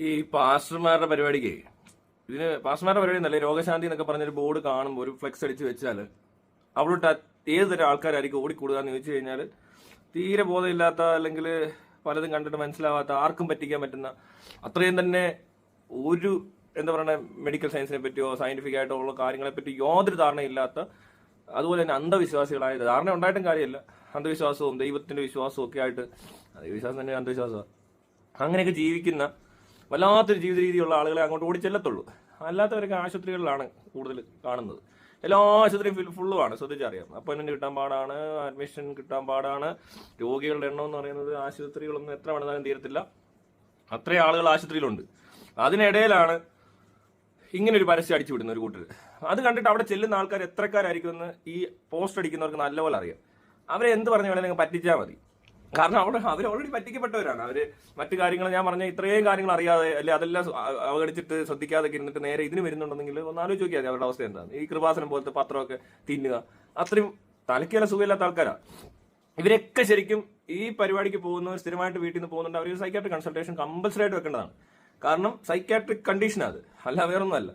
ഈ പാസ്റ്റർമാരുടെ പരിപാടിക്ക് പാസ്റ്റർമാരുടെ പരിപാടി എന്നല്ലേ രോഗശാന്തി എന്നൊക്കെ പറഞ്ഞൊരു ബോർഡ് കാണുമ്പോൾ ഒരു ഫ്ലെക്സ് അടിച്ച് വെച്ചാൽ അവിടെ ഏതൊരു ആൾക്കാരായിരിക്കും ഓടിക്കൂടുക എന്ന് ചോദിച്ചു കഴിഞ്ഞാൽ തീരെ ബോധമില്ലാത്ത അല്ലെങ്കിൽ പലതും കണ്ടിട്ട് മനസ്സിലാവാത്ത ആർക്കും പറ്റിക്കാൻ പറ്റുന്ന അത്രയും തന്നെ ഒരു എന്താ പറയുക മെഡിക്കൽ സയൻസിനെ പറ്റിയോ സയന്റിഫിക് ആയിട്ടോ ഉള്ള കാര്യങ്ങളെ പറ്റി യാതൊരു ധാരണയില്ലാത്ത അതുപോലെ തന്നെ അന്ധവിശ്വാസികളായ ധാരണ ഉണ്ടായിട്ടും കാര്യമില്ല അന്ധവിശ്വാസവും ദൈവത്തിന്റെ വിശ്വാസവും ഒക്കെ ആയിട്ട് ദൈവവിശ്വാസം തന്നെ അന്ധവിശ്വാസമാണ് അങ്ങനെയൊക്കെ ജീവിക്കുന്ന വല്ലാത്തൊരു ജീവിത രീതിയുള്ള ആളുകളെ അങ്ങോട്ട് ഓടി ചെല്ലത്തുള്ളൂ. അല്ലാത്തവരൊക്കെ ആശുപത്രികളിലാണ് കൂടുതൽ കാണുന്നത്. എല്ലാ ആശുപത്രിയും ഫുള്ളുമാണ്, ശ്രദ്ധിച്ചറിയാം. അപ്പോയിന്റ്മെന്റ് കിട്ടാൻ പാടാണ്, അഡ്മിഷൻ കിട്ടാൻ പാടാണ്. രോഗികളുടെ എണ്ണം എന്ന് പറയുന്നത് ആശുപത്രികളൊന്നും എത്ര വേണമെന്നാലും തീരത്തില്ല, അത്രയും ആളുകൾ ആശുപത്രിയിലുണ്ട്. അതിനിടയിലാണ് ഇങ്ങനെ ഒരു പരസ്യം അടിച്ചു വിടുന്ന ഒരു കൂട്ടർ. അത് കണ്ടിട്ട് അവിടെ ചെല്ലുന്ന ആൾക്കാർ എത്രക്കാരായിരിക്കുമെന്ന് ഈ പോസ്റ്റ് അടിക്കുന്നവർക്ക് നല്ലപോലെ അറിയാം. അവരെ എന്ത് പറഞ്ഞു വേണമെങ്കിൽ പറ്റിച്ചാൽ മതി. കാരണം അവർ ഓൾറെഡി പറ്റിക്കപ്പെട്ടവരാണ്. അവര് മറ്റു കാര്യങ്ങൾ ഞാൻ പറഞ്ഞ ഇത്രയും കാര്യങ്ങൾ അറിയാതെ അല്ലെ അതെല്ലാം അവഗണിച്ചിട്ട് ശ്രദ്ധിക്കാതെ ഇരുന്നിട്ട് നേരെ ഇതിന് വരുന്നുണ്ടെങ്കിൽ ഒന്ന് ആലോചിച്ച് നോക്കിയാൽ അവരുടെ അവസ്ഥ എന്താണ്. ഈ കൃപാസനം പോലത്തെ പത്രമൊക്കെ തിന്നുക, അത്രയും തലക്കേല സുഖമില്ലാത്ത ആൾക്കാരാണ് ഇവരൊക്കെ. ശരിക്കും ഈ പരിപാടിക്ക് പോകുന്നവർ സ്ഥിരമായിട്ട് വീട്ടിൽ നിന്ന് പോകുന്നുണ്ട്, അവർ സൈക്കാട്രിക് കൺസൾട്ടേഷൻ കമ്പൽസറി ആയിട്ട് വെക്കേണ്ടതാണ്. കാരണം സൈക്കാട്രിക് കണ്ടീഷൻ അത് അല്ല, വേറൊന്നുമല്ല.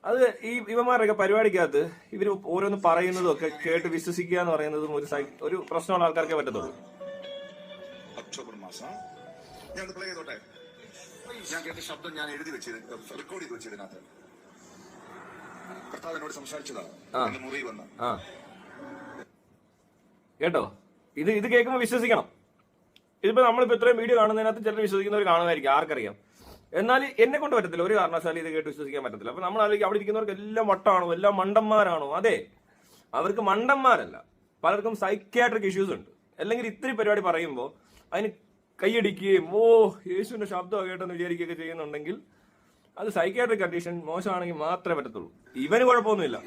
അത് ഈ ഇവന്മാരൊക്കെ പരിപാടിക്കകത്ത് ഇവർ ഓരോന്ന് പറയുന്നതും ഒക്കെ കേട്ട് വിശ്വസിക്കുക എന്ന് പറയുന്നതും ഒരു പ്രശ്നമുള്ള ആൾക്കാർക്കേ പറ്റത്തുള്ളൂ. ഒക്ടോബർ മാസം ഞാൻ പ്ലേ ചെയ്തോട്ടെ. ഞാൻ കേട്ട ശബ്ദം ഞാൻ എഴുതി വെച്ചത്, റെക്കോർഡ് ചെയ്ത് വെച്ചതിനകത്ത് കർത്താവ് എന്നോട് സംസാരിച്ചതാണ് മുറിയിൽ വന്ന്. കേട്ടോ, ഇത് കേൾക്കുമ്പോൾ വിശ്വസിക്കണം. ഇതിപ്പോ നമ്മളിപ്പോ ഇത്രയും വീഡിയോ കാണുന്നതിനകത്ത് ചിലർ വിശ്വസിക്കുന്നവർ കാണുമായിരിക്കും, ആർക്കറിയാം. എന്നാൽ എന്നെ കൊണ്ട് പറ്റത്തില്ല, ഒരു കാരണവശാലും ഇത് കേട്ട് വിശ്വസിക്കാൻ പറ്റത്തില്ല. അപ്പൊ നമ്മൾ ആലോചിക്കും അവിടെ ഇരിക്കുന്നവർക്ക് എല്ലാം വട്ടാണോ, എല്ലാം മണ്ടന്മാരാണോ? അതെ, അവർക്ക് മണ്ടന്മാരല്ല, പലർക്കും സൈക്യാട്രിക് ഇഷ്യൂസ് ഉണ്ട്. അല്ലെങ്കിൽ ഇത്തിരി പരിപാടി പറയുമ്പോൾ അതിന് കൈയടിക്കുകയും യേശുവിന്റെ ശബ്ദം കേട്ടെന്ന് വിചാരിക്കുകയൊക്കെ ചെയ്യുന്നുണ്ടെങ്കിൽ അത് സൈക്യാട്രിക് കണ്ടീഷൻ മോശമാണെങ്കിൽ മാത്രമേ പറ്റത്തുള്ളൂ. ഇവന് കുഴപ്പമൊന്നുമില്ല.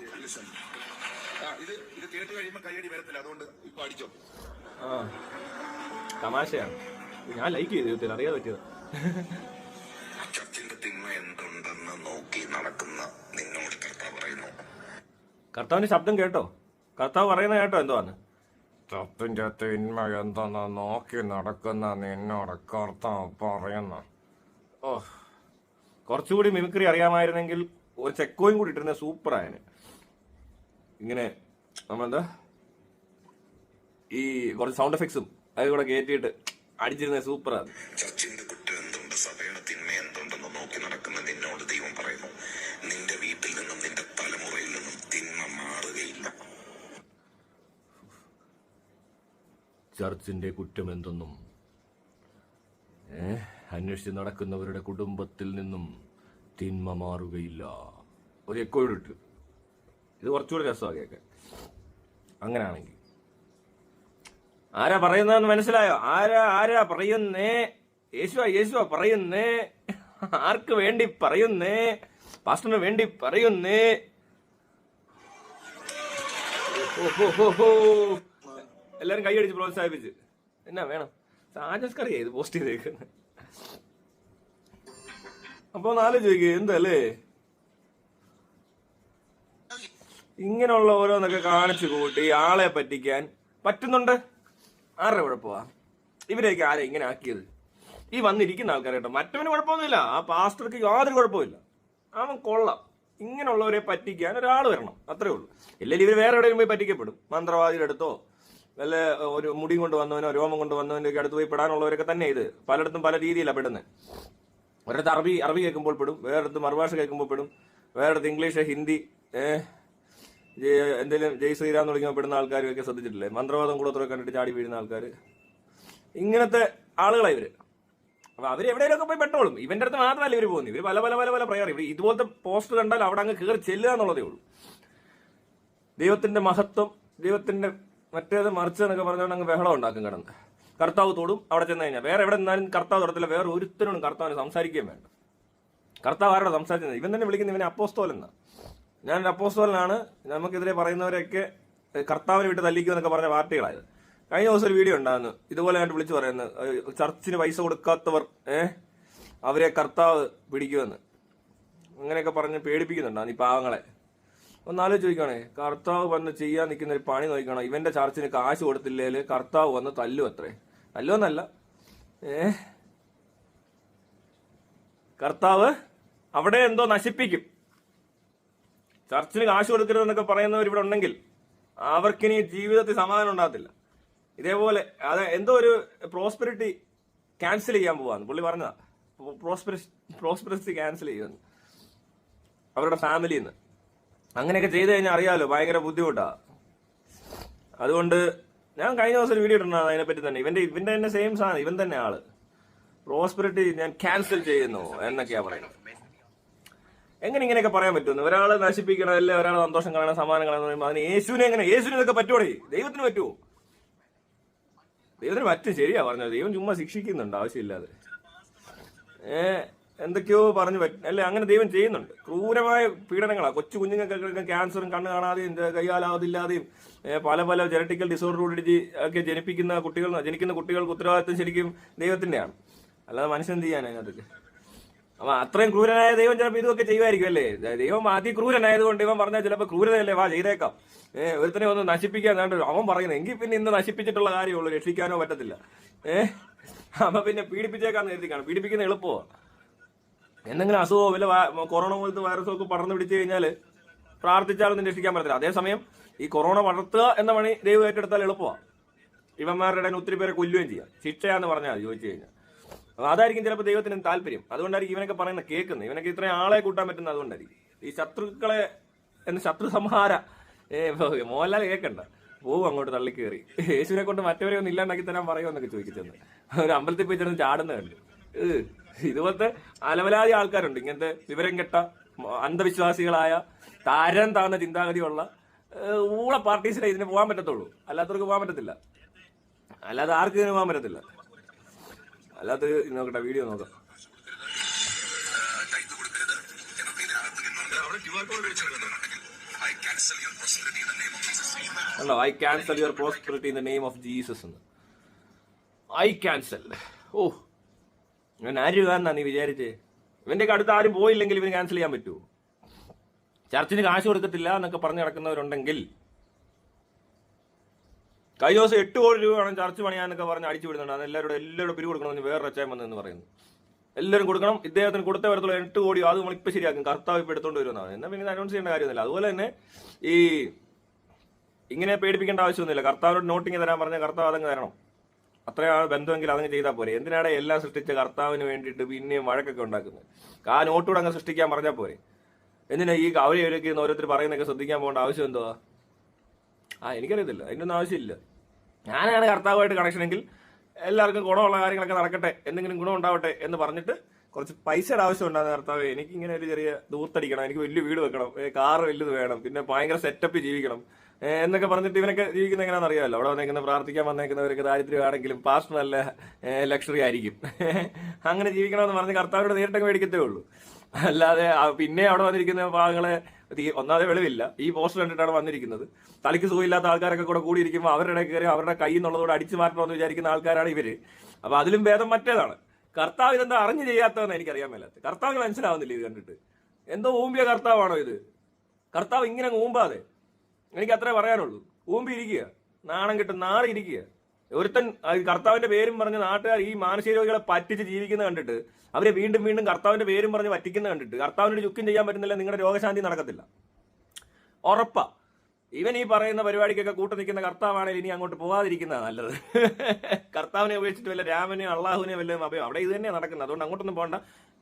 തമാശയാണ്, ഞാൻ ലൈക്ക് ചെയ്തു, അറിയാതെ പറ്റിയത്. കർത്താവിന്റെ ശബ്ദം കേട്ടോ, കർത്താവ് പറയുന്ന കേട്ടോ എന്തുവാന്ന്. ചത്തിന്റെ തിന്മ എന്തെന്ന് നോക്കി നടക്കുന്ന നിന്നോട് കർത്താവ് പറയുന്ന. കുറച്ചുകൂടി മിമിക്രി അറിയാമായിരുന്നെങ്കിൽ ഒരു ചെക്കോയും കൂടി ഇട്ടിരുന്ന സൂപ്പർ ആയന്. ഇങ്ങനെ നമ്മളെന്താ ഈ കുറച്ച് സൗണ്ട് എഫക്ട്സും അത് കൂടെ കയറ്റിയിട്ട് അടിച്ചിരുന്ന സൂപ്പറാണ്. ചർച്ചിന്റെ കുറ്റം എന്തുണ്ട്, സഭയുടെ തിന്മ എന്തുണ്ടെന്ന് നോക്കി നടക്കുന്ന നിന്നോട് ദൈവം പറയുന്നു, നിന്റെ വീട്ടിൽ നിന്നും നിന്റെ തലമുറയിൽ നിന്നും തിന്മ മാറുകയില്ല. ചർച്ചിന്റെ കുറ്റം എന്തെന്നും അന്വേഷിച്ച് നടക്കുന്നവരുടെ കുടുംബത്തിൽ നിന്നും തിന്മ മാറുകയില്ല. ഒരു എക്കോയിട്ട് ഇത് കുറച്ചുകൂടി രസമാണ് കേൾക്കാൻ. അങ്ങനെയാണെങ്കിൽ ആരാ പറയുന്നതെന്ന് മനസ്സിലായോ? ആരാ പറയുന്നേ? യേശുവാ പറയുന്നേ. ആർക്ക് വേണ്ടി പറയുന്നേ? പാസ്റ്ററിന് വേണ്ടി പറയുന്നേ. എല്ലാരും കൈയടിച്ച് പ്രോത്സാഹിപ്പിച്ച് എന്നാ വേണം. സാജസ്കറിയാ ഇത് പോസ്റ്റ് ചെയ്തേക്കുന്നത്. അപ്പൊ നാല് ചോദിക്കുക എന്തല്ലേ ഇങ്ങനെയുള്ള ഓരോന്നൊക്കെ കാണിച്ചു കൂട്ടി ആളെ പറ്റിക്കാൻ പറ്റുന്നുണ്ട്. ആരുടെ കുഴപ്പമാ? ഇവരെയൊക്കെ ആരെ ഇങ്ങനെ ആക്കിയത്? ഈ വന്നിരിക്കുന്ന ആൾക്കാർ കേട്ടോ. മറ്റവന് കുഴപ്പമൊന്നുമില്ല, ആ പാസ്റ്റർക്ക് യാതൊരു കുഴപ്പമില്ല, അവൻ കൊള്ളാം. ഇങ്ങനെയുള്ളവരെ പറ്റിക്കാൻ ഒരാൾ വരണം, അത്രേ ഉള്ളൂ. ഇല്ലെങ്കിൽ ഇവർ വേറെ എവിടെയും പോയി പറ്റിക്കപ്പെടും. മന്ത്രവാദിയുടെ അടുത്തോ വല്ല ഒരു മുടി കൊണ്ട് വന്നവനോ രോമം കൊണ്ട് വന്നവൻ്റെ ഒക്കെ അടുത്ത് പോയി പെടാനുള്ളവരൊക്കെ തന്നെ ഇത് പലയിടത്തും പല രീതിയിലാണ് പെടുന്നത്. ഒരിടത്ത് അറബി കേൾക്കുമ്പോൾ പെടും, വേറെടുത്ത് മറുഭാഷ കേൾക്കുമ്പോൾ പെടും, വേറെടുത്ത് ഇംഗ്ലീഷ് ഹിന്ദി എന്തെങ്കിലും ജയ് ശ്രീരാം തുടങ്ങിയ പെടുന്ന ആൾക്കാരൊക്കെ ശ്രദ്ധിച്ചിട്ടില്ലേ? മന്ത്രവാദം കൂടത്തൊക്കെ കണ്ടിട്ട് ചാടി വീഴുന്ന ആൾക്കാർ, ഇങ്ങനത്തെ ആളുകളാണ് ഇവര്. അപ്പൊ അവര് എവിടെയൊക്കെ പോയി പെട്ടോളും. ഇവന്റെ അടുത്ത് മാത്രമല്ല ഇവര് പോകുന്നത്, ഇവര് പല പല പല പല പ്രയർ. ഇവർ ഇതുപോലത്തെ പോസ്റ്റ് കണ്ടാൽ അവിടെ അങ്ങ് കയറി ചെല്ലുക എന്നുള്ളതേ ഉള്ളൂ. ദൈവത്തിന്റെ മഹത്വം, ദൈവത്തിന്റെ മറ്റേത് മറിച്ച് എന്നൊക്കെ പറഞ്ഞുകൊണ്ട് അങ്ങ് ബഹളം ഉണ്ടാക്കും കിടന്ന്. കർത്താവ് തോടും അവിടെ ചെന്ന് കഴിഞ്ഞാൽ വേറെ എവിടെ നിന്നാലും കർത്താവ് തൊടത്തില്ല. വേറെ ഒരുത്തരോടും കർത്താവിന് സംസാരിക്കുകയും വേണ്ട. കർത്താവ് ആരോടെ സംസാരിക്കുന്നത്? ഇവൻ തന്നെ വിളിക്കുന്ന ഇവനെ അപ്പോസ്തോലെന്നാ. ഞാനൊരു അപ്പോസ്തോലനാണ്, നമുക്കെതിരെ പറയുന്നവരൊക്കെ കർത്താവിനെ വിട്ട് തല്ലിക്കുമെന്നൊക്കെ പറഞ്ഞ പാർട്ടികളായത്. കഴിഞ്ഞ ദിവസം ഒരു വീഡിയോ ഉണ്ടായിരുന്നു ഇതുപോലെ കണ്ട് വിളിച്ചു പറയുന്നത്, ചർച്ചിന് പൈസ കൊടുക്കാത്തവർ അവരെ കർത്താവ് പിടിക്കുമെന്ന് അങ്ങനെയൊക്കെ പറഞ്ഞ് പേടിപ്പിക്കുന്നുണ്ടാണ് ഈ പാവങ്ങളെ. ഒന്നാലോചിച്ച് ചോദിക്കണേ, കർത്താവ് വന്ന് ചെയ്യാൻ നിൽക്കുന്ന ഒരു പണി നോക്കണം. ഇവന്റെ ചർച്ചിന് കാശ് കൊടുത്തില്ലേല് കർത്താവ് വന്ന് തല്ലും. അത്രേ തല്ലുമെന്നല്ല, കർത്താവ് അവിടെ എന്തോ നശിപ്പിക്കും. ചർച്ചിന് കാശ് കൊടുക്കരുതെന്നൊക്കെ പറയുന്നവർ ഇവിടെ ഉണ്ടെങ്കിൽ അവർക്കിനി ജീവിതത്തിൽ സമാധാനം ഉണ്ടാകത്തില്ല. ഇതേപോലെ അത് എന്തോ ഒരു പ്രോസ്പെരിറ്റി ക്യാൻസൽ ചെയ്യാൻ പോവാന്ന് പുള്ളി പറഞ്ഞതാ. പ്രോസ്പെറിറ്റി ക്യാൻസൽ ചെയ്യുമെന്ന് അവരുടെ ഫാമിലിയിൽ നിന്ന്. അങ്ങനെയൊക്കെ ചെയ്ത് കഴിഞ്ഞാൽ അറിയാലോ ഭയങ്കര ബുദ്ധിമുട്ടാണ്. അതുകൊണ്ട് ഞാൻ കഴിഞ്ഞ ദിവസം ഒരു വീഡിയോ ഇട്ടിട്ടുണ്ട് അതിനെപ്പറ്റി തന്നെ. ഇവന്റെ തന്നെ സെയിം സാധനം, ഇവൻ തന്നെ ആള് പ്രോസ്പെരിറ്റി ഞാൻ ക്യാൻസൽ ചെയ്യുന്നു എന്നൊക്കെയാ പറയുന്നത്. എങ്ങനെ ഇങ്ങനെയൊക്കെ പറയാൻ പറ്റുമെന്ന്? ഒരാളെ നശിപ്പിക്കണം, അല്ലെ ഒരാളെ സന്തോഷം കാണണം, സമാധാനം കാണണം എന്ന് പറയുമ്പോൾ അതിന് യേശുവിന് ഇതൊക്കെ പറ്റുമോ? ദൈവത്തിന് പറ്റുമോ? ദൈവത്തിന് പറ്റും, ശരിയാ പറഞ്ഞത്. ദൈവം ചുമ്മാ ശിക്ഷിക്കുന്നുണ്ട് ആവശ്യമില്ലാതെ. എന്തൊക്കെയോ പറഞ്ഞു പറ്റും അല്ലെ? അങ്ങനെ ദൈവം ചെയ്യുന്നുണ്ട്. ക്രൂരമായ പീഡനങ്ങളാ. കൊച്ചു കുഞ്ഞുങ്ങൾക്കൊക്കെ ക്യാൻസറും കണ്ണ് കാണാതെയും കൈകാലാവതില്ലാതെയും പല ജനറ്റിക്കൽ ഡിസോർഡർ ഒക്കെ ജനിക്കുന്ന കുട്ടികൾക്ക് ഉത്തരവാദിത്വം ശരിക്കും ദൈവത്തിന്റെയാണ്, അല്ലാതെ മനുഷ്യൻ ചെയ്യാൻ അതിനകത്ത്. അപ്പൊ അത്രയും ക്രൂരനായ ദൈവം ചിലപ്പോൾ ഇതൊക്കെ ചെയ്യുമായിരിക്കും അല്ലേ? ദൈവം അതിക്രൂരനായതുകൊണ്ട് ഇവൻ പറഞ്ഞാൽ ചിലപ്പോൾ ക്രൂരതയല്ലേ, വാ ചെയ്തേക്കാം, ഒരുത്തനെ ഒന്ന് നശിപ്പിക്കാൻ അവൻ പറയുന്നത്. എങ്കിൽ പിന്നെ ഇന്ന് നശിപ്പിച്ചിട്ടുള്ള കാര്യമുള്ളൂ, രക്ഷിക്കാനോ പറ്റത്തില്ല. അപ്പൊ പിന്നെ പീഡിപ്പിച്ചേക്കാന്ന് കരുതിക്കാണ്. പീഡിപ്പിക്കുന്ന എളുപ്പമോ? എന്തെങ്കിലും അസുഖമോ വല്ല കൊറോണ പോലത്തെ വൈറസോ ഒക്കെ പടർന്നു പിടിച്ചു കഴിഞ്ഞാൽ പ്രാർത്ഥിച്ചാലൊന്നും രക്ഷിക്കാൻ പറ്റത്തില്ല. അതേസമയം ഈ കൊറോണ വളർത്തുക എന്ന പണി ദൈവം ഏറ്റെടുത്താൽ എളുപ്പമാണ്. ഇവന്മാരുടെ ഇടയിൽ ഒത്തിരി പേരെ കൊല്ലുകയും ചെയ്യാം. ശിക്ഷയാന്ന് പറഞ്ഞാൽ ചോദിച്ചു കഴിഞ്ഞാൽ അതായിരിക്കും ചിലപ്പോൾ ദൈവത്തിന് താല്പര്യം. അതുകൊണ്ടായിരിക്കും ഇവനൊക്കെ പറയുന്നത് കേൾക്കുന്നത്. ഇവനൊക്കെ ഇത്രയും ആളെ കൂട്ടാൻ പറ്റുന്നത് അതുകൊണ്ടായിരിക്കും. ഈ ശത്രുക്കളെ ശത്രു സംഹാര മോഹൻലാൽ കേൾക്കണ്ട, പോവും അങ്ങോട്ട് തള്ളിക്കേറി. യേശുവിനെ കൊണ്ട് മറ്റവരെ ഒന്നും ഇല്ലാണ്ടാക്കി തരാൻ പറയുമെന്നൊക്കെ ചോദിക്കുന്നത്. ഒരു അമ്പലത്തിൽ പോയി ചെന്ന് ചാടുന്ന കണ്ട്. ഇതുപോലത്തെ അലവലാതി ആൾക്കാരുണ്ട്, ഇങ്ങനത്തെ വിവരം കെട്ട അന്ധവിശ്വാസികളായ താരം താഴ്ന്ന ചിന്താഗതിയുള്ള ഊള പാർട്ടീസിനെ ഇതിന് പോകാൻ പറ്റത്തുള്ളൂ. അല്ലാത്തവർക്ക് പോകാൻ പറ്റത്തില്ല. അല്ലാതെ ആർക്ക് ഇതിന് പോകാൻ പറ്റത്തില്ല. അല്ലാത്ത നോക്കട്ടെ, വീഡിയോ നോക്കാം. Hello, I cancel your prosperity in the name of Jesus എന്ന്. I cancel. ഓ, ഇവൻ ആരുകാന്നാ നീ വിചാരിച്ചേ? ഇവന്റെ അടുത്ത് ആരും പോയില്ലെങ്കിൽ ഇവന് ക്യാൻസൽ ചെയ്യാൻ പറ്റുമോ? ചർച്ചിന് കാശ് കൊടുക്കത്തില്ല എന്നൊക്കെ പറഞ്ഞു നടക്കുന്നവരുണ്ടെങ്കിൽ, കഴിഞ്ഞ ദിവസം 8 കോടി രൂപ വേണം ചർച്ച് പണിയാന്നൊക്കെ പറഞ്ഞ് അടിച്ചു വിടുന്നുണ്ട്. അത് എല്ലാവരും പിരി കൊടുക്കണമെന്ന് വേറെ അച്ചായം വന്നെന്ന് പറയുന്നു. എല്ലാവരും കൊടുക്കണം, ഇദ്ദേഹത്തിന് കൊടുത്തേ വരത്തുള്ളൂ 8 കോടി. അത് നമ്മളിപ്പോൾ ശരിയാക്കും, കർത്താവ് ഇപ്പം എടുത്തോണ്ട് വരുന്നതാണ്. എന്നാൽ പിന്നെ അനൗൺസ് ചെയ്യേണ്ട കാര്യമൊന്നുമില്ല. അതുപോലെ തന്നെ ഈ ഇങ്ങനെ പേടിപ്പിക്കേണ്ട ആവശ്യമൊന്നുമില്ല. കർത്താവിനോട് നോട്ടിങ് തരാൻ പറഞ്ഞാൽ കർത്താവ് അതങ്ങ് തരണം. അത്രയാണ് ബന്ധമെങ്കിൽ അതങ്ങ് ചെയ്താൽ പോരെ. എന്തിനാണ് എല്ലാം സൃഷ്ടിച്ച കർത്താവിന് വേണ്ടിയിട്ട് പിന്നെയും വഴക്കൊക്കെ ഉണ്ടാക്കുന്നത്? ആ നോട്ടുകൂടെ അങ്ങ് സൃഷ്ടിക്കാൻ പറഞ്ഞാൽ പോരെ. എന്തിനാ ഈ അവരെ ഓരോരുത്തർ പറയുന്നതൊക്കെ ശ്രദ്ധിക്കാൻ പോകേണ്ട ആവശ്യം എന്തുവാ? എനിക്കറിയത്തില്ല, അതിൻ്റെ ഒന്നും ആവശ്യമില്ല. ഞാനാണ് കർത്താവുമായിട്ട് കണക്ഷനെങ്കിൽ എല്ലാവർക്കും ഗുണമുള്ള കാര്യങ്ങളൊക്കെ നടക്കട്ടെ, എന്തെങ്കിലും ഗുണം ഉണ്ടാവട്ടെ എന്ന് പറഞ്ഞിട്ട് കുറച്ച് പൈസയുടെ ആവശ്യം ഉണ്ടാകുന്ന കർത്താവ്, എനിക്കിങ്ങനെ ഒരു ചെറിയ ദൂർത്തടിക്കണം, എനിക്ക് വലിയ വീട് വെക്കണം, കാറ് വലുത് വേണം, പിന്നെ ഭയങ്കര സെറ്റപ്പ് ജീവിക്കണം എന്നൊക്കെ പറഞ്ഞിട്ട് ഇവനൊക്കെ ജീവിക്കുന്ന എങ്ങനെയാണെന്ന് അറിയാമല്ലോ. അവിടെ വന്നേക്കുന്ന പ്രാർത്ഥിക്കാൻ വന്നേക്കുന്നവരൊക്കെ ദാരിദ്ര്യമാണെങ്കിലും പാസ്റ്റ് നല്ല ലക്ഷറി ആയിരിക്കും. അങ്ങനെ ജീവിക്കണമെന്ന് പറഞ്ഞ് കർത്താവിനോട് നേരിട്ടൊക്കെ മേടിക്കത്തേ ഉള്ളൂ. അല്ലാതെ പിന്നെ അവിടെ വന്നിരിക്കുന്ന ഭാഗങ്ങളെ ഒന്നാമതെ വെളിവില്ല. ഈ പോസ്റ്റർ കണ്ടിട്ടാണ് വന്നിരിക്കുന്നത്. തലയ്ക്ക് സുഖമില്ലാത്ത ആൾക്കാരൊക്കെ കൂടെ കൂടിയിരിക്കുമ്പോൾ അവരുടെ കയറി അവരുടെ കയ്യിൽ നിന്നുള്ളതോടെ അടിച്ചു മാറ്റണമെന്ന് വിചാരിക്കുന്ന ആൾക്കാരാണ് ഇവര്. അപ്പൊ അതിലും ഭേദം മറ്റേതാണ്. കർത്താവ് ഇതെന്താ അറിഞ്ഞു ചെയ്യാത്തതെന്ന് എനിക്കറിയാൻ മേലാത്ത. കർത്താവിന് മനസ്സിലാവുന്നില്ല ഇത് കണ്ടിട്ട്. എന്തോ ഊമ്പിയ കർത്താവാണോ ഇത്? കർത്താവ് ഇങ്ങനെ ഊമ്പാതെ, എനിക്ക് അത്രേ പറയാനുള്ളൂ. ഊമ്പി ഇരിക്കുക, നാണം കിട്ടും, നാറിയിരിക്കുക. ഒരുത്തൻ കർത്താവിന്റെ പേരും പറഞ്ഞ് നാട്ടുകാർ ഈ മാനസിക രോഗികളെ പറ്റിച്ച് ജീവിക്കുന്നത് കണ്ടിട്ട് അവരെ വീണ്ടും വീണ്ടും കർത്താവിന്റെ പേരും പറഞ്ഞ് പറ്റിക്കുന്നത് കണ്ടിട്ട് കർത്താവിനോട് ചുക്കും ചെയ്യാൻ പറ്റുന്നില്ല, നിങ്ങളുടെ രോഗശാന്തി നടക്കത്തില്ല. ഉറപ്പാ. ഇവൻ ഈ പറയുന്ന പരിപാടിക്കൊക്കെ കൂട്ടു നിൽക്കുന്ന കർത്താവാണെങ്കിൽ ഇനി അങ്ങോട്ട് പോകാതിരിക്കുന്നതാണ് നല്ലത്. കർത്താവിനെ ഉപേക്ഷിച്ചിട്ട് വല്ല രാമനെയോ അള്ളാഹുവിനെയോ വല്ലതും അഭയം, അവിടെ ഇത് തന്നെയാണ് നടക്കുന്നത്. അതുകൊണ്ട് അങ്ങോട്ടൊന്നും പോകണ്ട,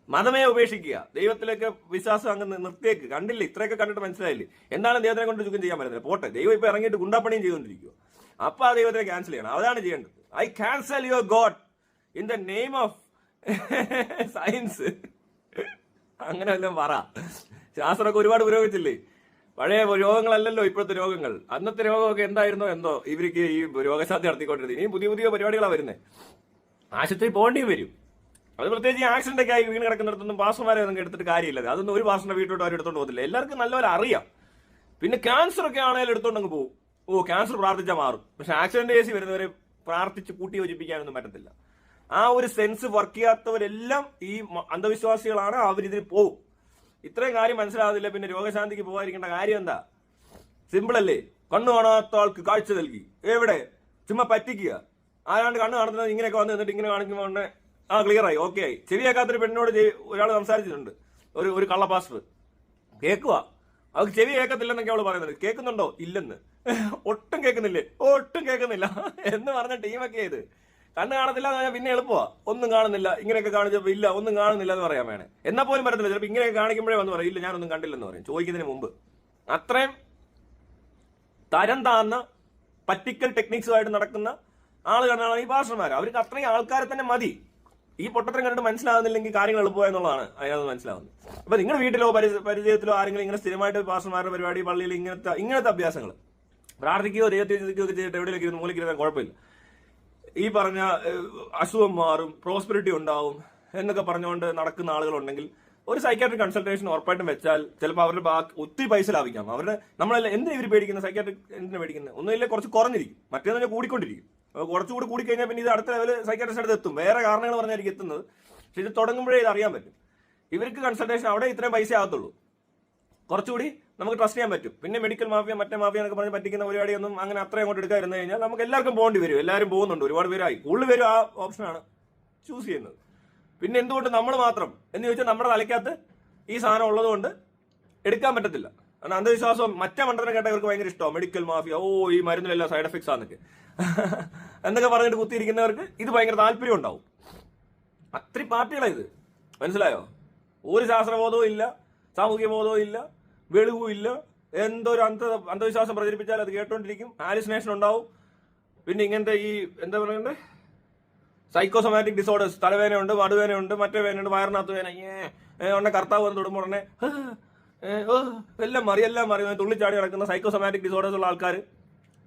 മതമേ ഉപേക്ഷിക്കുക, ദൈവത്തിലേക്ക് വിശ്വാസം അങ്ങ് നിർത്തിയേക്ക്. കണ്ടില്ല, ഇത്രയൊക്കെ കണ്ടിട്ട് മനസ്സിലായില്ലേ എന്താണ് ദൈവത്തിനെ കൊണ്ട് ചുക്കും ചെയ്യാൻ പറ്റുന്നത്? പോട്ടെ, ദൈവം ഇപ്പൊ ഇറങ്ങിയിട്ട് ഗുണ്ടാപ്പണിയും ചെയ്തുകൊണ്ടിരിക്കുക. അപ്പൊ ആ ദൈവത്തിനെ ക്യാൻസൽ ചെയ്യണം, അതാണ് ചെയ്യേണ്ടത്. I cancel your God in the name of science. അങ്ങനെ വല്ലതും പറ. ശാസ്ത്രമൊക്കെ ഒരുപാട് പുരോഗമിച്ചില്ലേ? പഴയ രോഗങ്ങളല്ലല്ലോ ഇപ്പോഴത്തെ രോഗങ്ങൾ. അന്നത്തെ രോഗമൊക്കെ എന്തായിരുന്നോ എന്തോ ഇവർക്ക് ഈ രോഗശാന്തി നടത്തിക്കൊണ്ടിരുന്നത്. ഇനി പുതിയ പുതിയ പരിപാടികളാണ് വരുന്നത്. ആശുപത്രി പോകേണ്ടിയും വരും. അത് പ്രത്യേകിച്ച് ആക്സിഡന്റ് ഒക്കെ ആയി വീണ് കിടക്കുന്നിടത്തൊന്നും പാസ്റ്റർമാരെ ഒന്നും എടുത്തിട്ട് കാര്യമില്ല. അതൊന്നും ഒരു പാസ്റ്ററിന്റെ വീട്ടിലോട്ട് അവർ എടുത്തോണ്ട് പോകത്തില്ല. എല്ലാവർക്കും നല്ലപോലെ അറിയാം. പിന്നെ ക്യാൻസർ ഒക്കെ ആണെങ്കിലും എടുത്തോണ്ട് അങ്ങ് പോകും. ഓ, ക്യാൻസർ പ്രാർത്ഥിച്ചാൽ മാറും. പക്ഷെ ആക്സിഡന്റ് കേസ് വരുന്നവരെ പ്രാർത്ഥിച്ച് കൂട്ടി യോജിപ്പിക്കാനൊന്നും പറ്റത്തില്ല. ആ ഒരു സെൻസ് വർക്ക് ചെയ്യാത്തവരെല്ലാം ഈ അന്ധവിശ്വാസികളാണ്. അവരിതിൽ പോവും. ഇത്രയും കാര്യം മനസ്സിലാവുന്നില്ല, പിന്നെ രോഗശാന്തിക്ക് പോകാതിരിക്കേണ്ട കാര്യം എന്താ? സിമ്പിൾ അല്ലേ? കണ്ണു കാണാത്ത ആൾക്ക് കാഴ്ച നൽകി. എവിടെ? ചുമ്മാ പറ്റിക്കുക. ആരാണ്ട് കണ്ണ് കാണുന്നത് ഇങ്ങനെയൊക്കെ വന്ന് നിന്നിട്ട് ഇങ്ങനെ കാണിക്കുമ്പോൾ ക്ലിയർ ആയി, ഓക്കെ ആയി. ചെവി കേൾക്കാത്തൊരു പെണ്ണിനോട് ഒരാൾ സംസാരിച്ചിട്ടുണ്ട്, ഒരു കള്ള പാസ്റ്റർ. കേൾക്കുക, അവർക്ക് ചെവി കേൾക്കത്തില്ലെന്നൊക്കെ അവള് പറയുന്നത്. കേൾക്കുന്നുണ്ടോ? ഇല്ലെന്ന്. ഒട്ടും കേൾക്കുന്നില്ലേ? ഒട്ടും കേൾക്കുന്നില്ല എന്ന് പറഞ്ഞ ടീമൊക്കെ ഇത്. കണ്ണ് കാണത്തില്ല എന്ന് പറഞ്ഞാൽ പിന്നെ എളുപ്പമാ. ഒന്നും കാണുന്നില്ല, ഇങ്ങനെയൊക്കെ കാണിച്ചപ്പോ ഇല്ല ഒന്നും കാണുന്നില്ല എന്ന് പറയാൻ വേണേ. എന്നാൽ പോലും പറ്റത്തില്ല. ചിലപ്പോൾ ഇങ്ങനെയൊക്കെ കാണിക്കുമ്പോഴേ വന്ന് പറയും ഇല്ല ഞാനൊന്നും കണ്ടില്ലെന്ന് പറയും, ചോദിക്കുന്നതിന് മുമ്പ്. അത്രയും തരം താന്ന പറ്റിക്കൽ ടെക്നിക്സുമായിട്ട് നടക്കുന്ന ആളുകളാണ് ഈ പാസ്റ്റർമാർ. അവർക്ക് അത്രയും ആൾക്കാരെ തന്നെ മതി. ഈ പൊട്ടത്തരം കണ്ടിട്ട് മനസ്സിലാകുന്നില്ലെങ്കിൽ കാര്യങ്ങൾ എളുപ്പമായെന്നുള്ളതാണ് അതിനകത്ത് മനസ്സിലാവുന്നത്. അപ്പൊ നിങ്ങളുടെ വീട്ടിലോ പരിചയത്തിലോ ആരെങ്കിലും ഇങ്ങനെ സ്ഥിരമായിട്ട് പാസ്റ്റർമാരുടെ പരിപാടി, പള്ളിയിൽ ഇങ്ങനത്തെ അഭ്യാസങ്ങൾ, പ്രാർത്ഥിക്കുകയോ ദൈവത്തെ ചിന്തിക്കുകയോ ഒക്കെ ചെയ്തിട്ട് എവിടെയൊക്കെ ഇരുന്ന് മൂലയ്ക്കിരുന്നാൽ കുഴപ്പമില്ല. ഈ പറഞ്ഞ അസുഖം മാറും, പ്രോസ്പെരിറ്റി ഉണ്ടാവും എന്നൊക്കെ പറഞ്ഞുകൊണ്ട് നടക്കുന്ന ആളുകളുണ്ടെങ്കിൽ ഒരു സൈക്കാട്രിക് കൺസൾട്ടേഷൻ ഉറപ്പായിട്ടും വെച്ചാൽ ചിലപ്പോൾ അവരുടെ ഒത്തിരി പൈസ ലാഭിക്കാം. അവരുടെ നമ്മളെല്ലാം എന്തിനാ ഇവർ പേടിക്കുന്നത്? സൈക്കാട്രിക് എന്തിനാ പേടിക്കുന്നത്? ഒന്നുമില്ല, കുറച്ച് കുറഞ്ഞിരിക്കും, മറ്റേന്ന് പറഞ്ഞാൽ കൂടിക്കൊണ്ടിരിക്കും. കുറച്ചുകൂടി കൂടിക്കഴിഞ്ഞാൽ പിന്നെ ഇത് അടുത്ത ലെവൽ സൈക്കാട്രിസ്റ്റ് അടുത്ത് എത്തും. വേറെ കാരണങ്ങൾ പറഞ്ഞായിരിക്കും എത്തുന്നത്. പക്ഷെ ഇത് തുടങ്ങുമ്പോഴേ ഇത് അറിയാൻ പറ്റും. ഇവർക്ക് കൺസൾട്ടേഷൻ അവിടെ ഇത്രയും പൈസ ആകത്തുള്ളൂ, കുറച്ചുകൂടി നമുക്ക് ട്രസ്റ്റ് ചെയ്യാൻ പറ്റും. പിന്നെ മെഡിക്കൽ മാഫിയ മറ്റേ മാഫിയ എന്നൊക്കെ പറഞ്ഞ് പറ്റിക്കുന്ന പരിപാടിയൊന്നും അങ്ങനെ അത്രയും അങ്ങോട്ട് എടുക്കാതിരുന്നു കഴിഞ്ഞാൽ നമുക്ക് എല്ലാവർക്കും പോകേണ്ടി വരും. എല്ലാവരും പോകുന്നുണ്ട്, ഒരുപാട് പേരായി, കൂടുതൽ പേരും ആ ഓപ്ഷനാണ് ചൂസ് ചെയ്യുന്നത്. പിന്നെ എന്തുകൊണ്ട് നമ്മൾ മാത്രം എന്ന് ചോദിച്ചാൽ നമ്മുടെ തലയ്ക്കകത്ത് ഈ സാധനം ഉള്ളത് കൊണ്ട് എടുക്കാൻ പറ്റത്തില്ല. കാരണം അന്ധവിശ്വാസം മറ്റേ മണ്ഡലം കേട്ട ഇവർക്ക് ഭയങ്കര ഇഷ്ടമാണ്. മെഡിക്കൽ മാഫിയ, ഈ മരുന്നിലെല്ലാം സൈഡ് എഫക്ട്സ് ആണെന്നൊക്കെ എന്നൊക്കെ പറഞ്ഞിട്ട് കുത്തിയിരിക്കുന്നവർക്ക് ഇത് ഭയങ്കര താല്പര്യം ഉണ്ടാവും. അത്രയും പാർട്ടികളാണ് ഇത്, മനസ്സിലായോ? ഒരു ശാസ്ത്രബോധവും ഇല്ല, സാമൂഹ്യ ബോധവും ഇല്ല, വെളിവും ഇല്ല. എന്തോ ഒരു അന്ധവിശ്വാസം പ്രചരിപ്പിച്ചാൽ അത് കേട്ടോണ്ടിരിക്കും, ഹാലുസിനേഷൻ ഉണ്ടാവും. പിന്നെ ഇങ്ങനത്തെ ഈ എന്താ പറയണ്ടേ, സൈക്കോസൊമാറ്റിക് ഡിസോർഡേഴ്സ്, തലവേനയുണ്ട്, മടുവേനയുണ്ട്, മറ്റേ വേനയുണ്ട്, വയറിനകത്ത് വേന ഉടനെ കർത്താവ് വന്ന് തൊടുമ്പോൾ ഉടനെ എല്ലാം മാറി തുള്ളിച്ചാടി നടക്കുന്ന സൈക്കോസൊമാറ്റിക് ഡിസോർഡേഴ്സ് ഉള്ള ആൾക്കാർ,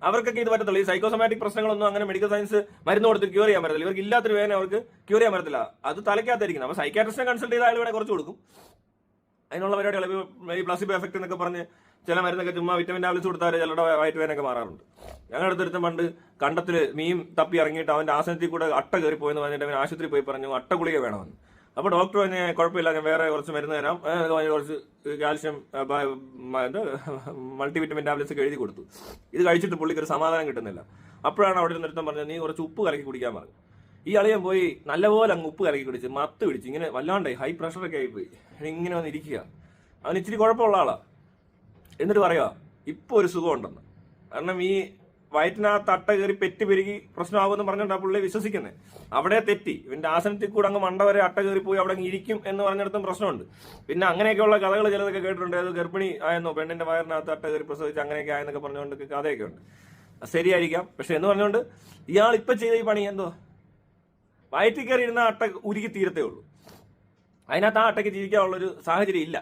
അവർക്കൊക്കെ ഇത് പറ്റത്തുള്ളൂ. ഈ സൈക്കോസൊമാറ്റിക് പ്രശ്നങ്ങളൊന്നും അങ്ങനെ മെഡിക്കൽ സയൻസ് മരുന്ന് കൊടുത്ത് ക്യൂർ ചെയ്യാൻ പറ്റത്തില്ല. ഇവർക്ക് ഇല്ലാത്തൊരു വേന അവർക്ക് ക്യൂർ ചെയ്യാൻ പറ്റത്തില്ല. അത് തലയ്ക്കകത്തായിരിക്കണം. അപ്പോൾ സൈക്കാട്രിസ്റ്റിനെ കൺസൾട്ട് ചെയ്താൽ ഇവിടെ കുറച്ച് കൊടുക്കും. അതിനുള്ള പരിപാടികൾ ഈ പ്ലാസിബോ എഫക്ട് എന്നൊക്കെ പറഞ്ഞ് ചില മരുന്നൊക്കെ ചുമ്മാ വിറ്റമിൻ ടാബ്ലറ്റ്സ് കൊടുത്താൽ ചിലരുടെ വയറ്റ് വേനൊക്കെ മാറാറുണ്ട്. ഞങ്ങളുടെ അടുത്തൊരുത്തം പണ്ട് കണ്ടത്തിൽ മീൻ തപ്പി ഇറങ്ങിയിട്ട് അവന്റെ ആസനത്തിൽ കൂടെ അട്ട കയറി പോയെന്ന് പറഞ്ഞിട്ട് അവൻ ആശുപത്രി പോയി പറഞ്ഞു അട്ട ഗുളിക വേണമെന്ന്. അപ്പോൾ ഡോക്ടർ പറഞ്ഞ് കുഴപ്പമില്ല, ഞാൻ വേറെ കുറച്ച് മരുന്ന് തരാം, കുറച്ച് കാൽഷ്യം മൾട്ടിവിറ്റമിൻ ടാബ്ലറ്റ്സ് ഒക്കെ എഴുതി കൊടുത്തു. ഇത് കഴിച്ചിട്ട് പുള്ളിക്ക് ഒരു സമാധാനം കിട്ടുന്നില്ല. അപ്പോഴാണ് അവിടെ നിർത്തം പറഞ്ഞത് നീ കുറച്ച് ഉപ്പ് കലക്കി കുടിക്കാൻ പറഞ്ഞു. ഈ അളിയൻ പോയി നല്ലപോലെ അങ്ങ് ഉപ്പ് കലക്കി കുടിച്ച് മത്ത് പിടിച്ച് ഇങ്ങനെ വല്ലാണ്ടായി, ഹൈ പ്രഷറൊക്കെ ആയിപ്പോയി. ഇങ്ങനെ വന്ന് ഇരിക്കുക. അവൻ ഇച്ചിരി കുഴപ്പമുള്ള ആളാ. എന്നിട്ട് പറയുക ഇപ്പൊ ഒരു സുഖം ഉണ്ടെന്ന്. കാരണം ഈ വയറ്റിനകത്ത് അട്ട കയറി പെറ്റ് പെരുകി പ്രശ്നമാകുമെന്ന് പറഞ്ഞിട്ട് ആ പുള്ളി വിശ്വസിക്കുന്നത്. അവിടെ തെറ്റി. ഇവന്റെ ആസനത്തിൽ കൂടെ അങ്ങ് മണ്ട വരെ അട്ട കയറി പോയി അവിടെ ഇരിക്കും എന്ന് പറഞ്ഞിടത്തും പ്രശ്നമുണ്ട്. പിന്നെ അങ്ങനെയൊക്കെയുള്ള കഥകൾ ചിലതൊക്കെ കേട്ടിട്ടുണ്ട്. അത് ഗർഭിണി ആയെന്നോ പെണ്ണിന്റെ വയറിനകത്ത് അട്ട കയറി പ്രസവിച്ച് അങ്ങനെയൊക്കെ ആയെന്നൊക്കെ പറഞ്ഞുകൊണ്ട് കഥയൊക്കെ ഉണ്ട്. ശരിയായിരിക്കാം. പക്ഷെ എന്ന് പറഞ്ഞുകൊണ്ട് ഇയാൾ ഇപ്പൊ ചെയ്ത ഈ പണി എന്തോ, വയറ്റിൽ കയറി ഇരുന്ന അട്ട ഉരുകി തീരത്തേ ഉള്ളൂ. അതിനകത്ത് ആ അട്ടയ്ക്ക് ജീവിക്കാനുള്ളൊരു സാഹചര്യം ഇല്ല.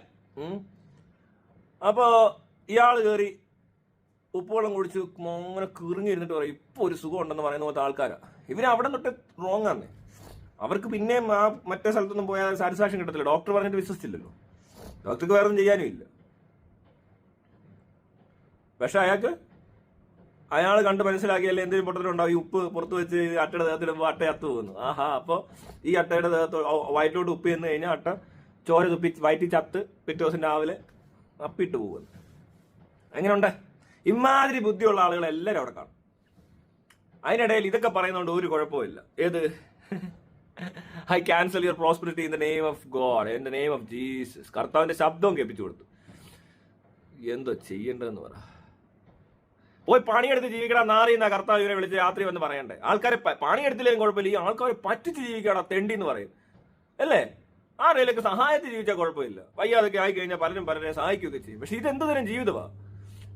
അപ്പോ ഇയാൾ കയറി ഉപ്പുവെള്ളം കുടിച്ച് അങ്ങനെ കിറിഞ്ഞിരുന്നിട്ട് പറയും ഇപ്പൊ ഒരു സുഖം ഉണ്ടെന്ന് പറയുന്ന പോലത്തെ ആൾക്കാരാ ഇവര്. അവിടെ തൊട്ട് റോങ് ആണ്. അവർക്ക് പിന്നെയും ആ മറ്റേ സ്ഥലത്തൊന്നും പോയാൽ സാറ്റിസ്ഫാക്ഷൻ കിട്ടത്തില്ല. ഡോക്ടർ പറഞ്ഞിട്ട് വിശ്വസിച്ചില്ലല്ലോ, ഡോക്ടർക്ക് വേറെ ഒന്നും ചെയ്യാനും ഇല്ല. പക്ഷെ അയാൾ കണ്ട് മനസ്സിലാക്കിയല്ലേ എന്തെങ്കിലും പൊട്ടത്തിലുണ്ടാവും. ഈ ഉപ്പ് പുറത്ത് വെച്ച് അട്ടയുടെ ദേഹത്തിടുമ്പോൾ അട്ട അത്ത് പോകുന്നു. അപ്പോൾ ഈ അട്ടയുടെ ദേഹത്ത് വയറ്റിലോട്ട് ഉപ്പ് ചെന്ന് കഴിഞ്ഞാൽ അട്ട ചോര തുപ്പി വയറ്റി ചത്ത് പിറ്റേ ദിവസം രാവിലെ അപ്പിട്ട് പോകുന്നു. എങ്ങനെയുണ്ട്? ഇമാതിരി ബുദ്ധിയുള്ള ആളുകൾ എല്ലാവരും അവിടെ കാണും. അതിനിടയിൽ ഇതൊക്കെ പറയുന്നതുകൊണ്ട് ഒരു കുഴപ്പമില്ല. ഏത് I cancel your prosperity in the name of God, in the name of Jesus. കർത്താവിന്റെ ശബ്ദവും കേൾപ്പിച്ചു കൊടുത്തു. എന്തോ ചെയ്യേണ്ടതെന്ന് പറ. പോയി പണിയെടുത്ത് ജീവിക്കടാ നാറിയെന്നാ കർത്താവ് ഇവരെ വിളിച്ച് രാത്രി വന്ന് പറയണ്ടേ. ആൾക്കാരെ പണിയെടുത്തില്ലെങ്കിലും കുഴപ്പമില്ല, ഈ ആൾക്കാരെ പറ്റിച്ച് ജീവിക്കടാ തെണ്ടി എന്ന് പറയും അല്ലേ. ആരെയൊക്കെ സഹായത്തിൽ ജീവിച്ചാൽ കുഴപ്പമില്ല. വയ്യാതൊക്കെ ആയി കഴിഞ്ഞാൽ പലരും പലരെ സഹായിക്കുകയൊക്കെ ചെയ്യും. പക്ഷെ ഇതെന്ത് തരം ജീവിതമാണ്?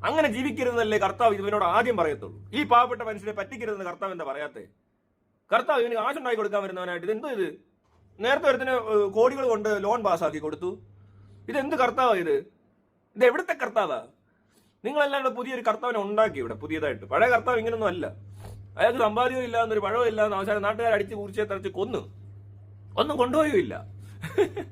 അങ്ങനെ ജീവിക്കരുതെന്നല്ലേ കർത്താവ് ഇവനോട് ആദ്യം പറയത്തുള്ളൂ. ഈ പാവപ്പെട്ട മനുഷ്യരെ പറ്റിക്കരുതെന്ന് കർത്താവ് എന്താ പറയാത്തേ? കർത്താവ് ഇവന് കാശുണ്ടാക്കി കൊടുക്കാൻ വരുന്നവനായിട്ട് ഇതെന്തോ ഇത്? നേരത്തെ ഒരുത്തിന് കോടികൾ കൊണ്ട് ലോൺ പാസ്സാക്കി കൊടുത്തു. ഇതെന്ത് കർത്താവാ ഇത്? ഇത് എവിടുത്തെ കർത്താവാ? നിങ്ങളെല്ലാം പുതിയൊരു കർത്താവിനെ ഉണ്ടാക്കി ഇവിടെ പുതിയതായിട്ട്. പഴയ കർത്താവ് ഇങ്ങനൊന്നും അല്ല. അയാൾക്ക് സമ്പാദ്യവും ഇല്ല, എന്നൊരു പഴവും ഇല്ല, അവസാനം നാട്ടുകാർ അടിച്ച് കുറിച്ച് തറച്ച് കൊന്നു, ഒന്നും കൊണ്ടുപോയും ഇല്ല.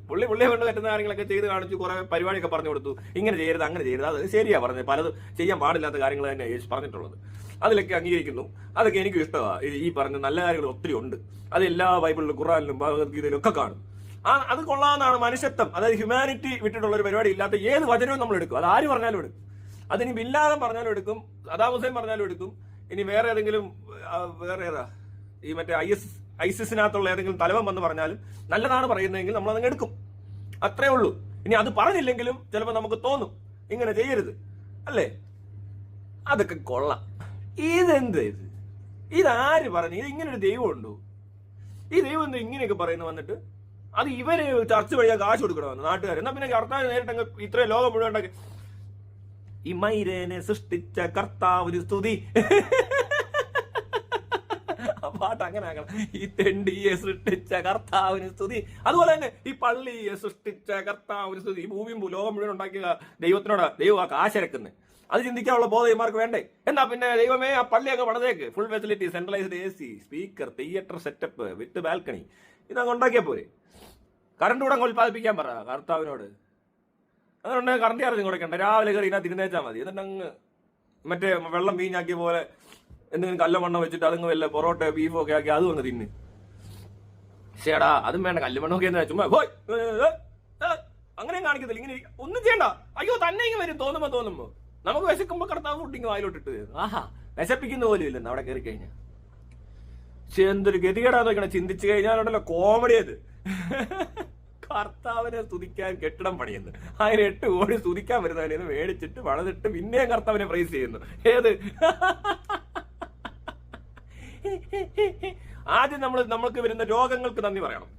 പുള്ളിയെ കൊണ്ട് പറ്റുന്ന കാര്യങ്ങളൊക്കെ ചെയ്ത് കാണിച്ചു, കുറെ പരിപാടിയൊക്കെ പറഞ്ഞു കൊടുത്തു. ഇങ്ങനെ ചെയ്യരുത്, അങ്ങനെ ചെയ്യരുത്. അത് ശരിയാ പറഞ്ഞത്. പലതും ചെയ്യാൻ പാടില്ലാത്ത കാര്യങ്ങൾ തന്നെ യേശു പറഞ്ഞിട്ടുള്ളത്. അതിലൊക്കെ അംഗീകരിക്കുന്നു. അതൊക്കെ എനിക്ക് ഇഷ്ടമാണ്. ഈ പറഞ്ഞ നല്ല കാര്യങ്ങൾ ഒത്തിരി ഉണ്ട്. അത് എല്ലാ ബൈബിളിലും ഖുർആനിലും ഭഗവത്ഗീതയിലും ഒക്കെ കാണും. അത് കൊള്ളാവുന്നതാണ് മനുഷ്യത്വം. അതായത് ഹ്യൂമാനിറ്റി വിട്ടിട്ടുള്ള ഒരു പരിപാടി ഇല്ലാത്ത ഏത് വചനവും നമ്മൾ എടുക്കും. അത് ആര് പറഞ്ഞാലും എടുക്കും. അതിനി ബില്ലാദം പറഞ്ഞാലും എടുക്കും, സദാം ഹുസൈൻ പറഞ്ഞാലും എടുക്കും. ഇനി വേറെ ഏതെങ്കിലും വേറെ ഏതാ ഈ മറ്റേ ഐസിസിനകത്തുള്ള ഏതെങ്കിലും തലവൻ വന്ന് പറഞ്ഞാലും നല്ലതാണ് പറയുന്നതെങ്കിൽ നമ്മൾ അതങ്ങ് എടുക്കും. അത്രേ ഉള്ളൂ. ഇനി അത് പറഞ്ഞില്ലെങ്കിലും ചിലപ്പോൾ നമുക്ക് തോന്നും ഇങ്ങനെ ചെയ്യരുത്, അല്ലേ? അതൊക്കെ കൊള്ളാം. ഇതെന്ത് ഇതാര് പറഞ്ഞു? ഇത് ഇങ്ങനൊരു ദൈവം ഉണ്ടോ? ഈ ദൈവം എന്താ ഇങ്ങനെയൊക്കെ പറയുന്നു വന്നിട്ട്? അത് ഇവര് ചർച്ച വഴിയാ കാശ് കൊടുക്കണമെന്ന് നാട്ടുകാർ. എന്നാ പിന്നെ കർത്താവ് നേരിട്ട് ഇത്രയും ലോകം മുഴുവൻ ഉണ്ടാക്കി. ഈ മൈരേനെ സൃഷ്ടിച്ച കർത്താവിന് സ്തുതി. പാട്ട് അങ്ങനെ ആക്കണം. ഈ തെണ്ടിയെ സൃഷ്ടിച്ച കർത്താവിന് സ്തുതി. അതുപോലെ തന്നെ ഈ പള്ളിയെ സൃഷ്ടിച്ച കർത്താവിന് സ്തുതി. ഈ ഭൂമിയും ലോകം മുഴുവൻ ഉണ്ടാക്കിയ ദൈവത്തിനോട് ദൈവം ആ കാശിറക്കുന്നത്. അത് ചിന്തിക്കാനുള്ള ബോധമാർക്ക് വേണ്ടേ? എന്നാ പിന്നെ ദൈവമേ ആ പള്ളിയൊക്കെ പണിതേക്ക്, full facility, centralised AC, speaker, theatre setup with balcony, ഇതങ്ങ് ഉണ്ടാക്കിയാൽ പോരെ? കറണ്ട് കൂടെ അങ്ങ് ഉൽപ്പാദിപ്പിക്കാൻ പറ കർത്താവിനോട്. അതുകൊണ്ട് കറണ്ട് ചാർജ് കൊടുക്കണ്ട, രാവിലെ കയറി ഇതിനകത്ത് ഇരുന്നേച്ചാൽ മതി. എന്നിട്ട് അങ്ങ് മറ്റേ വെള്ളം വീഞ്ഞാക്കിയ പോലെ എന്തെങ്കിലും കല്ലുമണ്ണം വെച്ചിട്ട് അതങ്ങ് വല്ല പൊറോട്ട ബീഫോ ഒക്കെ ആക്കി അതും അങ്ങ് തിന്ന്. ശേടാ അതും വേണ്ട, കല്ലുമണ്ണൊക്കെ എന്താ ചുമ്മാ പോയി അങ്ങനെയും കാണിക്കത്തില്ല. ഇങ്ങനെ ഒന്നും ചെയ്യണ്ട. അയ്യോ തന്നെ ഇങ്ങനെ വരും തോന്നുമ്പോ നമുക്ക് വിശക്കുമ്പോ കർത്താവ് ഫുഡിങ് വായിലോട്ടിട്ട് ആഹാ വിശപ്പിക്കുന്ന പോലും ഇല്ലെന്ന് അവിടെ കയറി കഴിഞ്ഞാൽ. പക്ഷെ എന്തൊരു ഗതികേടാന്ന് നോക്കണം. ചിന്തിച്ചു കഴിഞ്ഞാലുണ്ടല്ലോ കോമഡി അത്. കർത്താവിനെ സ്തുതിക്കാൻ കെട്ടിടം പണിയുന്നു, അതിന് 8 കോടി സ്തുതിക്കാൻ വരുന്നതിന് മേടിച്ചിട്ട് വളർന്നിട്ട് പിന്നെയും കർത്താവിനെ പ്രൈസ് ചെയ്യുന്നു. ഏത് ആദ്യം നമ്മൾക്ക് വരുന്ന രോഗങ്ങൾക്ക് നന്ദി പറയണം.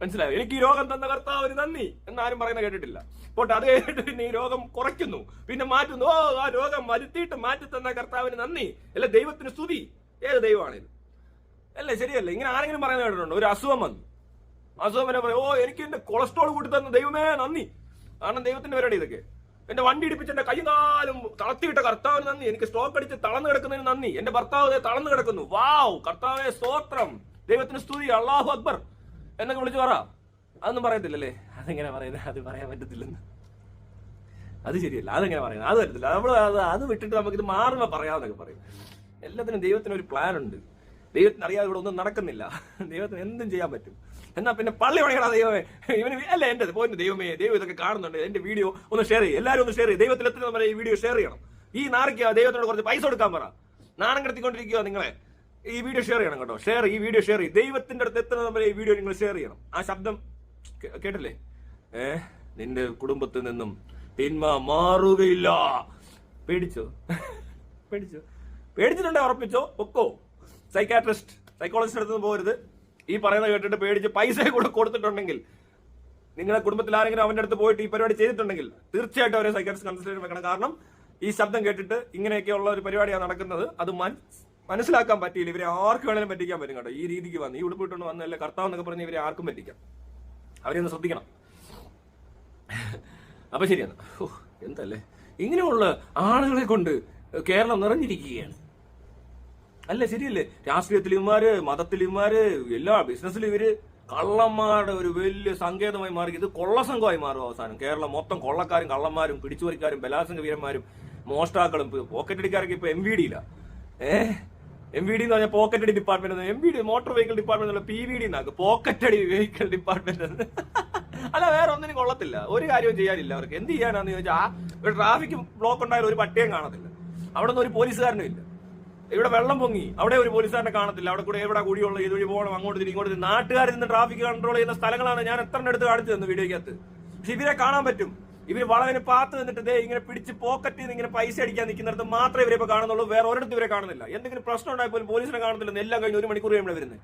മനസ്സിലായോ? എനിക്ക് ഈ രോഗം തന്ന കർത്താവിന് നന്ദി എന്നാരും പറയുന്ന കേട്ടിട്ടില്ല. പോട്ടെ, അത് കഴിഞ്ഞിട്ട് പിന്നെ ഈ രോഗം കുറയ്ക്കുന്നു, പിന്നെ മാറ്റുന്നു. ഓ ആ രോഗം വരുത്തിയിട്ട് മാറ്റി തന്ന കർത്താവിന് നന്ദി, അല്ല ദൈവത്തിന് സ്തുതി. ഏത് ദൈവമാണിത്? അല്ലേ? ശരിയല്ലേ? ഇങ്ങനെ ആരെങ്കിലും പറയുന്ന കേട്ടിട്ടുണ്ടോ? ഒരു അസുഖം വന്നു, അസുഖം വരെ പറയും, ഓ എനിക്ക് എന്റെ കൊളസ്ട്രോൾ കൂട്ടി തന്ന ദൈവമേ നന്ദി. കാരണം ദൈവത്തിന്റെ പരിപാടി ഇതൊക്കെ. എന്റെ വണ്ടി ഇടിപ്പിച്ച് എന്റെ കൈയും കാലും തളർത്തിയിട്ട കർത്താവിന് നന്ദി. എനിക്ക് സ്ട്രോക്ക് അടിച്ച് തളർന്നു കിടക്കുന്നതിന് നന്ദി. എന്റെ ഭർത്താവ് തളർന്നു കിടക്കുന്നു, വാവ് കർത്താവേ സ്തോത്രം, ദൈവത്തിന് സ്തുതി, അല്ലാഹു അക്ബർ എന്നൊക്കെ വിളിച്ചു പറ. അതൊന്നും പറയത്തില്ലല്ലേ? അതെങ്ങനെ പറയുന്നത്? അത് പറയാൻ പറ്റത്തില്ലെന്ന്. അത് ശരിയല്ല. അതെങ്ങനെ പറയുന്നത്? അത് പറ്റത്തില്ല. നമ്മൾ അത് വിട്ടിട്ട് നമുക്കിത് മാറുമ്പോ പറയാമെന്നൊക്കെ പറയും. എല്ലാത്തിനും ദൈവത്തിന് ഒരു പ്ലാൻ ഉണ്ട്. ദൈവത്തിന് അറിയാതെ ഇവിടെ ഒന്നും നടക്കുന്നില്ല. ദൈവത്തിന് എന്തും ചെയ്യാൻ പറ്റും. എന്നാ പിന്നെ പള്ളി പണിയണ ദൈവമേ, ഇവന് അല്ല എന്റെ പോയിന്റ് ദൈവമേ, ദൈവം ഇതൊക്കെ കാണുന്നുണ്ട്, എന്റെ വീഡിയോ ഒന്ന് ഷെയർ ചെയ്യും, എല്ലാവരും ഒന്ന് ഷെയർ ചെയ്യും. ദൈവത്തിൽ എത്തുന്ന നമ്മൾ ഈ വീഡിയോ ഷെയർ ചെയ്യണം. ഈ നാറിക്ക് ദൈവത്തിനോട് കുറച്ച് പൈസ കൊടുക്കാൻ പറ. നാണം കടത്തിക്കൊണ്ടിരിക്കുക നിങ്ങളെ. ഈ വീഡിയോ ഷെയർ ചെയ്യണം കേട്ടോ. ഈ വീഡിയോ ഷെയർ ചെയ്യും. ദൈവത്തിന്റെ അടുത്ത് എത്തുന്ന നമ്മൾ ഈ വീഡിയോ നിങ്ങൾ ഷെയർ ചെയ്യണം. ആ ശബ്ദം കേട്ടില്ലേ? നിന്റെ കുടുംബത്തിൽ നിന്നും തിന്മ മാറുകയില്ല. പേടിച്ചോ? പേടിച്ചിട്ടുണ്ടെ ഉറപ്പിച്ചോ, പൊക്കോ. സൈക്കോളജിസ്റ്റ് അടുത്തൊന്നും പോകരുത്. ഈ പറയുന്നത് കേട്ടിട്ട് പേടിച്ച് പൈസ കൂടെ കൊടുത്തിട്ടുണ്ടെങ്കിൽ, നിങ്ങളുടെ കുടുംബത്തിൽ ആരെങ്കിലും അവന്റെ അടുത്ത് പോയിട്ട് ഈ പരിപാടി ചെയ്തിട്ടുണ്ടെങ്കിൽ തീർച്ചയായിട്ടും അവരെ സൈക്കാട്രിസ്റ്റ് കൺസൾട്ടേഷൻ വെക്കണം. കാരണം ഈ ശബ്ദം കേട്ടിട്ട് ഇങ്ങനെയൊക്കെയുള്ള ഒരു പരിപാടിയാണ് നടക്കുന്നത്. അത് മനസ്സിലാക്കാൻ പറ്റിയില്ല. ഇവരെ ആർക്ക് വേണേലും പറ്റിക്കാൻ പറ്റും കേട്ടോ. ഈ രീതിക്ക് വന്ന് ഈ ഉടുപ്പിട്ടുകൊണ്ട് വന്നല്ലേ കർത്താവ് എന്നൊക്കെ പറഞ്ഞ് ഇവരെ ആർക്കും പറ്റിക്കാം. അവരെ ഒന്ന് ശ്രദ്ധിക്കണം. അപ്പൊ ശരിയാണ്. എന്തല്ലേ ഇങ്ങനെയുള്ള ആളുകളെ കൊണ്ട് കേരളം നിറഞ്ഞിരിക്കുകയാണ്. അല്ല ശരിയല്ലേ? രാഷ്ട്രീയത്തിലിമാര്, മതത്തിലിമാര്, എല്ലാ ബിസിനസ്സിലും ഇവര് കള്ളന്മാരുടെ ഒരു വലിയ സങ്കേതമായി മാറി. ഇത് കൊള്ളസംഘമായി മാറും അവസാനം. കേരളം മൊത്തം കൊള്ളക്കാരും കള്ളന്മാരും പിടിച്ചുപറിക്കാരും ബലാത്സംഗ വീരന്മാരും മോഷ്ടാക്കളും പോക്കറ്റടിക്കാരൊക്കെ ഇപ്പൊ MVD എന്ന് പറഞ്ഞാൽ പോക്കറ്റടി department. MVD motor vehicle department PVD എന്നാക്കും, പോക്കറ്റടി വെഹിക്കിൾ ഡിപ്പാർട്ട്മെന്റ്. അല്ല വേറെ ഒന്നിനും കൊള്ളത്തില്ല. ഒരു കാര്യവും ചെയ്യാനില്ല അവർക്ക്. എന്ത് ചെയ്യാനാന്ന് ചോദിച്ചാൽ ഒരു ട്രാഫിക് ബ്ലോക്ക് ഉണ്ടായാലും ഒരു പട്ടിയും കാണത്തില്ല. അവിടെ നിന്ന് ഒരു പോലീസുകാരനും ഇല്ല. ഇവിടെ വെള്ളം പൊങ്ങി, അവിടെ ഒരു പോലീസുകാരനെ കാണത്തില്ല. അവിടെ കൂടെ എവിടെ കൂടിയുള്ള ഇതുവഴി പോകണം, അങ്ങോട്ട് ഇങ്ങോട്ട്. നാട്ടുകാരിൽ നിന്ന് ട്രാഫിക് കൺട്രോൾ ചെയ്യുന്ന സ്ഥലങ്ങളാണ് ഞാൻ എത്ര എടുത്ത് കാണിച്ചു തന്നു വീഡിയോക്കകത്ത്. പക്ഷെ ഇവരെ കാണാൻ പറ്റും. ഇവർ വളവിന് പാത്ത് നിന്നിട്ട് ഇങ്ങനെ പിടിച്ച് പോക്കറ്റിൽ നിന്ന് ഇങ്ങനെ പൈസ അടിക്കാൻ നിൽക്കുന്നിടത്ത് മാത്രമേ ഇവരെ ഇപ്പൊ കാണുന്നുള്ളൂ. വേറെ ഒരിടത്തും ഇവരെ കാണുന്നില്ല. എന്തെങ്കിലും പ്രശ്നം ഉണ്ടായപ്പോൾ പോലീസിനെ കാണുന്നില്ലെന്ന് എല്ലാം കഴിഞ്ഞ് 1 മണിക്കൂർ കഴിയുമ്പോൾ വരുന്നത്.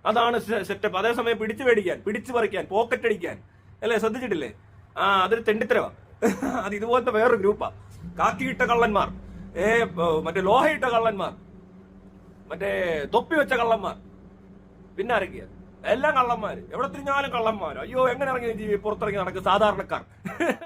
അതാണ് സെറ്റപ്പ്. അതേസമയം പിടിച്ചു മേടിക്കാൻ, പിടിച്ചു പറിക്കാൻ, പോക്കറ്റ് അടിക്കാൻ അല്ലേ? ശ്രദ്ധിച്ചിട്ടില്ലേ? അതൊരു തെണ്ടിത്തരവാ. അത് ഇതുപോലത്തെ വേറൊരു ഗ്രൂപ്പാ. കാക്കിയിട്ട കള്ളന്മാർ, മറ്റേ ലോഹയിട്ട കള്ളന്മാർ, മറ്റേ തൊപ്പി വെച്ച കള്ളന്മാർ, പിന്നെ ആരൊക്കെയാ? എല്ലാം കള്ളന്മാര്. എവിടെ തിരിഞ്ഞാലും കള്ളന്മാർ. അയ്യോ എങ്ങനെ ഇറങ്ങി പുറത്തിറങ്ങി നടക്കും സാധാരണക്കാർ.